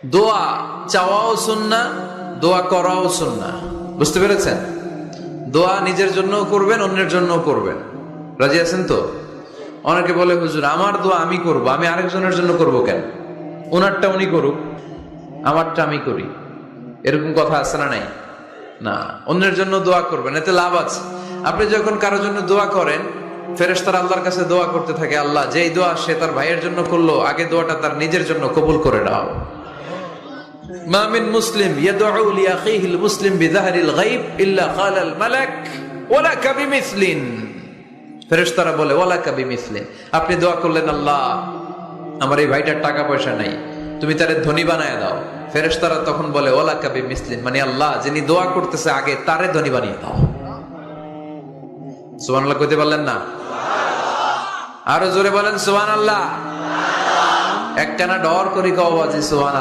দোয়া চাওয়াও সুন্নাহ, দোয়া করাও সুন্নাহ। বুঝতে পেরেছেন? দোয়া নিজের জন্য করবেন, অন্যের জন্য করবেন। রাজি আছেন তো? অনেকে বলে, হুজুর আমার দোয়া আমি করব, আমি আরেকজনের জন্য করব কেন? ওনারটা উনি করুক, আমারটা আমি করি। এরকম কথা আছে না নাই? না, অন্যের জন্য দোয়া করবেন, এতে লাভ আছে। আপনি যখন কারোর জন্য দোয়া করেন, ফেরেশতারা আল্লাহর কাছে দোয়া করতে থাকে, আল্লাহ যেই দোয়া সে তার ভাইয়ের জন্য করলো, আগে দোয়াটা তার নিজের জন্য কবুল করে নাও। মা মিন মুসলিম ইয়াদউ লিআখিহিল মুসলিম বিযাহরিল গায়ব ইল্লা ক্বালাল মালাক ওয়ালাকা বিমিসলিন। ফেরেশতারা বলে ওয়ালাকা বিমিসলিন, আপনি দোয়া করলেন, আল্লাহ আমার এই ভাইটার টাকা পয়সা নাই, তুমি তারে ধনী বানায় দাও। ফেরেশতারা তখন বলে ওয়ালাকা বিমিসলিন, মানে আল্লাহ যিনি দোয়া করতেছে আগে তারে ধনী বানিয়ে দাও। সুবহানাল্লাহ কইতে পারলেন না? আরো জোরে বলেন সুবহানাল্লাহ। একটানা ডর করি কওয়াজি সুবহানাল্লাহ।